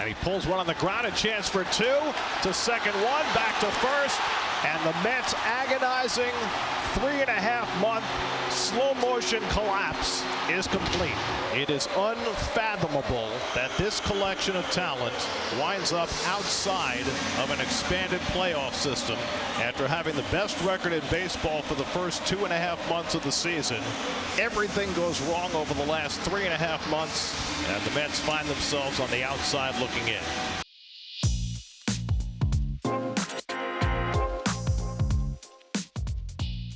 And he pulls one on the ground, a chance for two, to second one, back to first, and the Mets' agonizing 3.5-month slow motion collapse is complete. It is unfathomable that this collection of talent winds up outside of an expanded playoff system after having the best record in baseball for the first 2.5 months of the season. Everything goes wrong over the last 3.5 months, and the Mets find themselves on the outside looking in.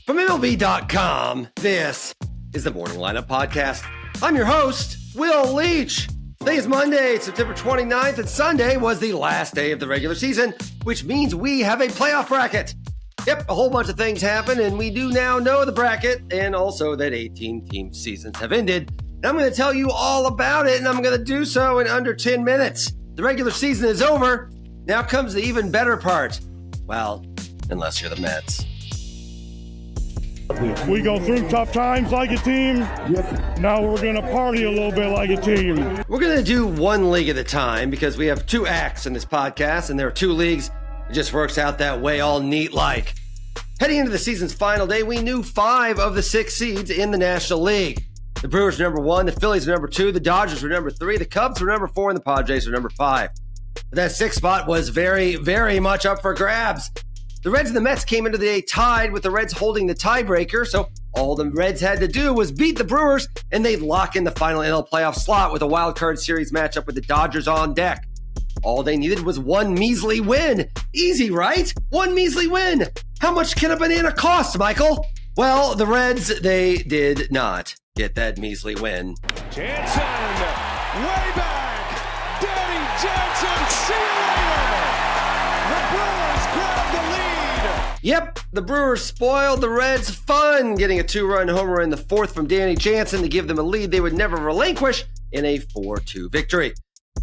From MLB.com, this is the Morning Lineup Podcast. I'm your host, Will Leach. Today is Monday, September 29th, and Sunday was the last day of the regular season, which means we have a playoff bracket. Yep, a whole bunch of things happened, and we do now know the bracket, and also that 18-team seasons have ended. And I'm going to tell you all about it, and I'm going to do so in under 10 minutes. The regular season is over. Now comes the even better part. Well, unless you're the Mets. We go through tough times like a team. Now we're going to party a little bit like a team. We're going to do one league at a time because we have two acts in this podcast, and there are two leagues. It just works out that way, all neat-like. Heading into the season's final day, we knew 5 of the 6 seeds in the National League. The Brewers were number 1, the Phillies were number 2, the Dodgers were number 3, the Cubs were number 4, and the Padres were number 5. But that 6th spot was very, very much up for grabs. The Reds and the Mets came into the day tied, with the Reds holding the tiebreaker, so all the Reds had to do was beat the Brewers, and they'd lock in the final NL playoff slot with a wild card series matchup with the Dodgers on deck. All they needed was one measly win. Easy, right? One measly win. How much can a banana cost, Michael? Well, the Reds, they did not get that measly win. Jansen, way back. Danny Jansen, see you later. The Brewers grab the lead. Yep, the Brewers spoiled the Reds' fun, getting a 2-run homer in the 4th from Danny Jansen to give them a lead they would never relinquish in a 4-2 victory.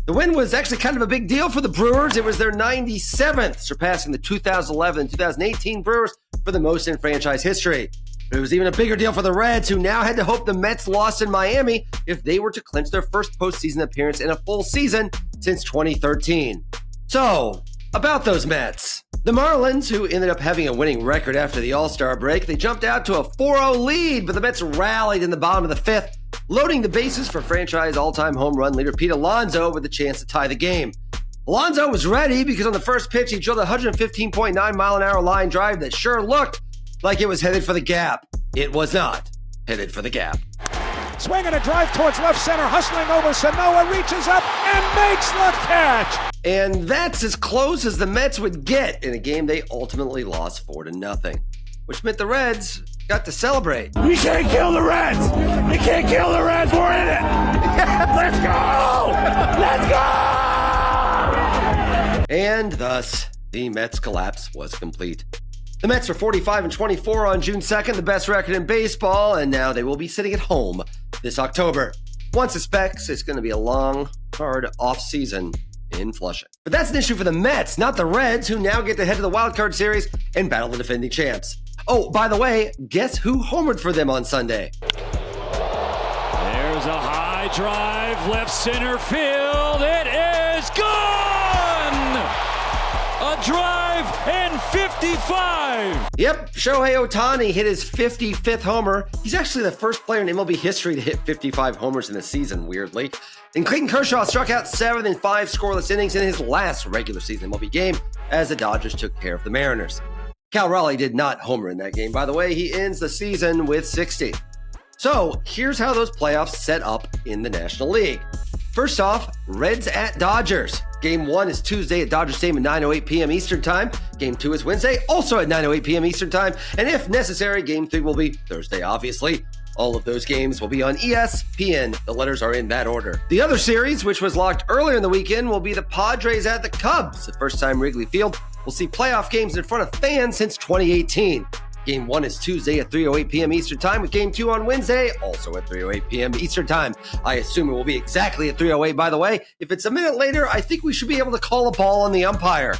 The win was actually kind of a big deal for the Brewers. It was their 97th, surpassing the 2011 and 2018 Brewers for the most in franchise history. But it was even a bigger deal for the Reds, who now had to hope the Mets lost in Miami if they were to clinch their first postseason appearance in a full season since 2013. So, about those Mets. The Marlins, who ended up having a winning record after the All-Star break, they jumped out to a 4-0 lead, but the Mets rallied in the bottom of the 5th, loading the bases for franchise all-time home run leader Pete Alonso with a chance to tie the game. Alonso was ready because on the first pitch, he drilled a 115.9-mile-an-hour line drive that sure looked like it was headed for the gap. It was not headed for the gap. Swinging a drive towards left center, hustling over Sanoa, reaches up and makes the catch. And that's as close as the Mets would get in a game they ultimately lost 4-0, which meant the Reds got to celebrate. We can't kill the Reds. You can't kill the Reds. We're in it. Let's go. Let's go. And thus, the Mets' collapse was complete. The Mets were 45-24 on June 2nd, the best record in baseball, and now they will be sitting at home this October. One suspects it's going to be a long, hard offseason in Flushing. But that's an issue for the Mets, not the Reds, who now get to head to the wild card series and battle the defending champs. Oh, by the way, guess who homered for them on Sunday? There's a high drive, left center field. It is gone! A drive and 55. Yep, Shohei Ohtani hit his 55th homer. He's actually the first player in MLB history to hit 55 homers in a season, weirdly. And Clayton Kershaw struck out 7 in 5 scoreless innings in his last regular season MLB game as the Dodgers took care of the Mariners. Cal Raleigh did not homer in that game, by the way. He ends the season with 60. So here's how those playoffs set up in the National League. First off, Reds at Dodgers. Game 1 is Tuesday at Dodger Stadium at 9:08 p.m. Eastern Time. Game 2 is Wednesday, also at 9:08 p.m. Eastern Time. And if necessary, Game 3 will be Thursday, obviously. All of those games will be on ESPN. The letters are in that order. The other series, which was locked earlier in the weekend, will be the Padres at the Cubs. The first time Wrigley Field will see playoff games in front of fans since 2018. Game 1 is Tuesday at 3:08 p.m. Eastern Time, with Game 2 on Wednesday, also at 3:08 p.m. Eastern Time. I assume it will be exactly at 3:08, by the way. If it's a minute later, I think we should be able to call a ball on the umpire.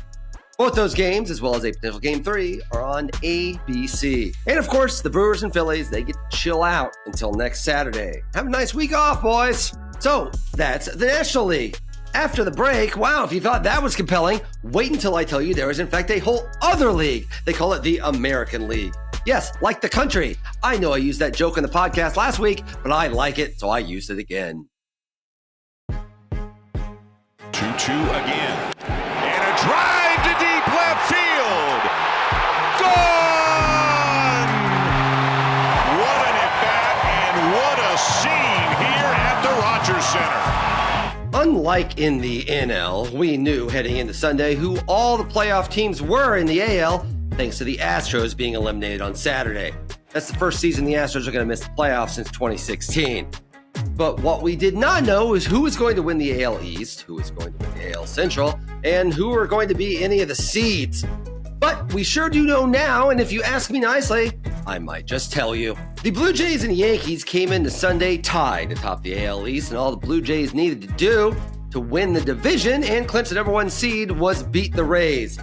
Both those games, as well as a potential Game 3, are on ABC. And of course, the Brewers and Phillies, they get to chill out until next Saturday. Have a nice week off, boys. So, that's the National League. after the break. Wow, if you thought that was compelling, wait until I tell you there is in fact a whole other league. They call it the American League. Yes, like the country. I know I used that joke in the podcast last week, but I like it, so I used it again. 2-2 again. And a drive to deep left field. Gone! What an at-bat and what a scene here at the Rogers Center. Unlike in the NL, we knew heading into Sunday who all the playoff teams were in the AL, thanks to the Astros being eliminated on Saturday. That's the first season the Astros are going to miss the playoffs since 2016. But what we did not know is who was going to win the AL East, who was going to win the AL Central, and who were going to be any of the seeds. But we sure do know now, and if you ask me nicely, I might just tell you. The Blue Jays and Yankees came into Sunday tied atop the AL East, and all the Blue Jays needed to do to win the division and clinch the number one seed was beat the Rays.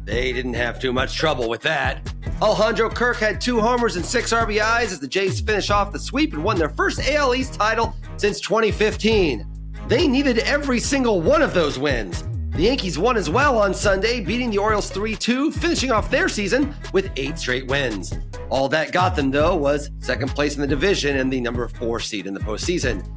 They didn't have too much trouble with that. Alejandro Kirk had 2 homers and 6 RBIs as the Jays finish off the sweep and won their first AL East title since 2015. They needed every single one of those wins. The Yankees won as well on Sunday, beating the Orioles 3-2, finishing off their season with 8 straight wins. All that got them, though, was second place in the division and the number 4 seed in the postseason.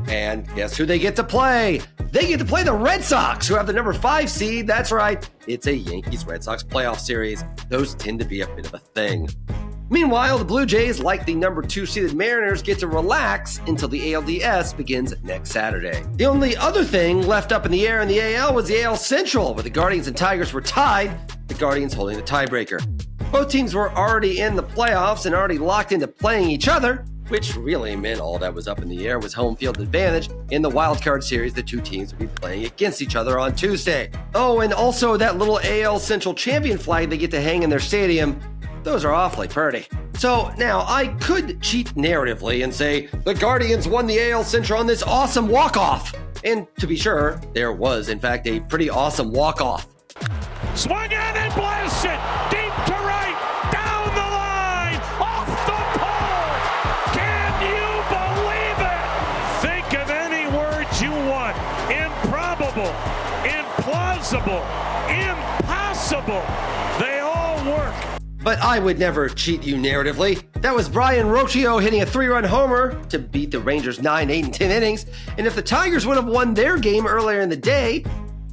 And guess who they get to play? They get to play the Red Sox, who have the number 5 seed. That's right, it's a Yankees-Red Sox playoff series. Those tend to be a bit of a thing. Meanwhile, the Blue Jays, like the number 2 seeded Mariners, get to relax until the ALDS begins next Saturday. The only other thing left up in the air in the AL was the AL Central, where the Guardians and Tigers were tied, the Guardians holding the tiebreaker. Both teams were already in the playoffs and already locked into playing each other, which really meant all that was up in the air was home field advantage in the wildcard series the 2 teams would be playing against each other on Tuesday. Oh, and also that little AL Central champion flag they get to hang in their stadium, those are awfully pretty. So now I could cheat narratively and say the Guardians won the AL Central on this awesome walk-off. And to be sure, there was in fact a pretty awesome walk-off. Swung in and blasted deep to right, down the line, off the pole. Can you believe it? Think of any words you want. Improbable, implausible, impossible. They all work. But I would never cheat you narratively. That was Brian Rocchio hitting a 3-run homer to beat the Rangers 9, 8, and 10 innings. And if the Tigers would have won their game earlier in the day,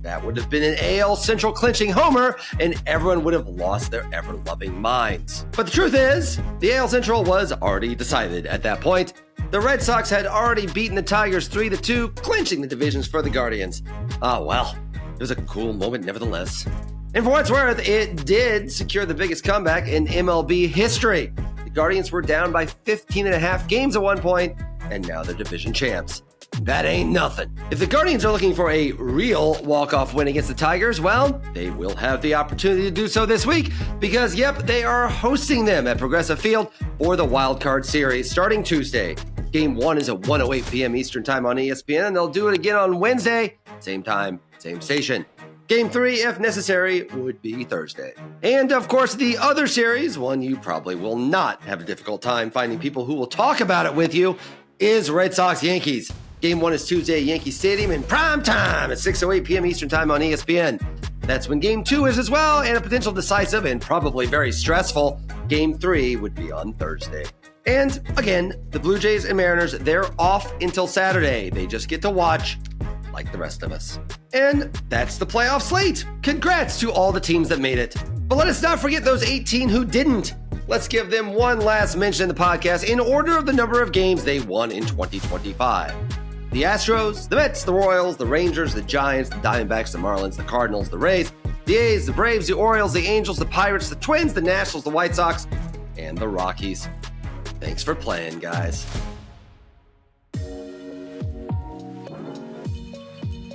that would have been an AL Central clinching homer, and everyone would have lost their ever-loving minds. But the truth is, the AL Central was already decided at that point. The Red Sox had already beaten the Tigers 3-2, clinching the divisions for the Guardians. Ah, well, it was a cool moment nevertheless. And for what's worth, it did secure the biggest comeback in MLB history. The Guardians were down by 15.5 games at one point, and now they're division champs. That ain't nothing. If the Guardians are looking for a real walk-off win against the Tigers, well, they will have the opportunity to do so this week because, yep, they are hosting them at Progressive Field for the Wild Card Series starting Tuesday. Game 1 is at 1:08 p.m. Eastern Time on ESPN, and they'll do it again on Wednesday, same time, same station. Game 3, if necessary, would be Thursday. And, of course, the other series, one you probably will not have a difficult time finding people who will talk about it with you, is Red Sox-Yankees. Game 1 is Tuesday at Yankee Stadium in prime time at 6:08 p.m. Eastern Time on ESPN. That's when Game 2 is as well, and a potential decisive and probably very stressful Game 3 would be on Thursday. And, again, the Blue Jays and Mariners, they're off until Saturday. They just get to watch like the rest of us. And that's the playoff slate. Congrats to all the teams that made it. But let us not forget those 18 who didn't. Let's give them one last mention in the podcast in order of the number of games they won in 2025. The Astros, the Mets, the Royals, the Rangers, the Giants, the Diamondbacks, the Marlins, the Cardinals, the Rays, the A's, the Braves, the Orioles, the Angels, the Pirates, the Twins, the Nationals, the White Sox, and the Rockies. Thanks for playing, guys.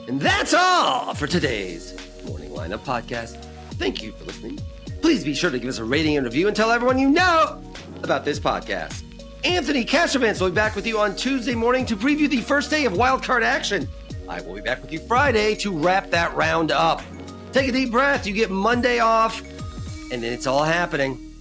And that's all for today's Morning Lineup Podcast. Thank you for listening. Please be sure to give us a rating and review and tell everyone you know about this podcast. Anthony Castrovance will be back with you on Tuesday morning to preview the first day of wildcard action. I will be back with you Friday to wrap that round up. Take a deep breath. You get Monday off, and then it's all happening.